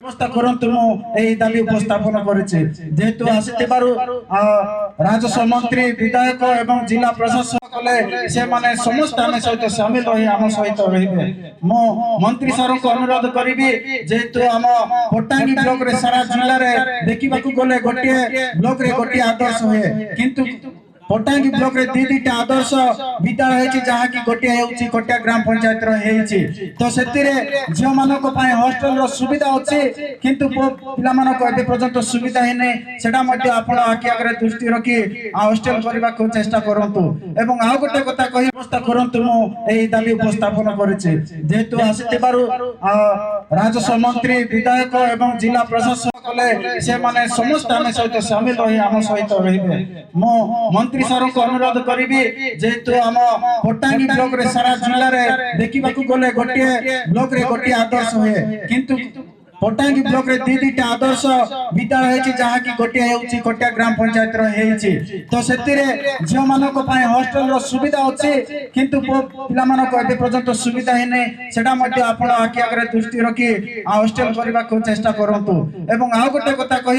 ବ୍ୟବସ୍ଥା କରନ୍ତୁ। ମୁଁ ଏହି ଦାବି ଉପସ୍ଥାପନ କରିଛି। ଯେହେତୁ ଆସିଥିବାରୁ ରାଜସ୍ୱ ମନ୍ତ୍ରୀ, ବିଧାୟକ ଏବଂ ଜିଲ୍ଲା ପ୍ରଶାସକ କଲେ ସେମାନେ ସମସ୍ତେ ଆମ ସହିତ ସାମିଲ ରହି ଆମ ସହିତ ରହିବେ। ମୁଁ ମନ୍ତ୍ରୀ ସାରଙ୍କୁ ଅନୁରୋଧ କରିବି, ଯେହେତୁ ଆମ ପଟାଙ୍ଗୀ ବ୍ଲକରେ ସାରା ଜିଲ୍ଲାରେ ଦେଖିବାକୁ ଗଲେ ଗୋଟିଏ ବ୍ଲକରେ ଗୋଟିଏ ଆଦର୍ଶ ହୁଏ, କିନ୍ତୁ पटांगी ब्लॉक रे दीटा आदर्श विद्यालय है जहाँकि गोटे होउची कोटिया ग्राम पंचायत रो हेची। तो सेतिरे झियो मानक पय हॉस्टल रो सुविधा अछि, किंतु पिला मानक एबे पर्यंत सुविधा हे नै। सेटा मध्ये आपण आखि आगरे दृष्टि रखी हॉस्टल करबा को चेष्टा करंतु एवं आ गोटे कथा कहि व्यवस्था करंतु। मु एही दाबी उपस्थापन करिछि। जेहेतु आसितिबारु राजस्व मंत्री, विधायक एवं जिला प्रशासक कले से माने समस्त आम सहित सामिल रही आम सहित रहिबे। मु मंत्री सार को अनुरोध करिबी, जेहेतु आम पटांगी ब्लॉक रे सारा जिल्ला रे देखिबाकू गले गोटे ब्लॉक रे गोटे आदर्श हुए, किंतु पटांगी ब्लॉक रे दीटा आदर्श विद्यालय है जहाँकि गोटे होउची कोटिया ग्राम पंचायत रो हेची। तो सेतिरे झियो मानक पय हॉस्टल रो सुविधा अछि, किंतु पिला मानक एबे पर्यंत सुविधा हे नै। सेटा मध्ये आपण आखि आगरे दृष्टि रखी हॉस्टल करबा को चेष्टा करंतु एवं आ गोटे कथा कहि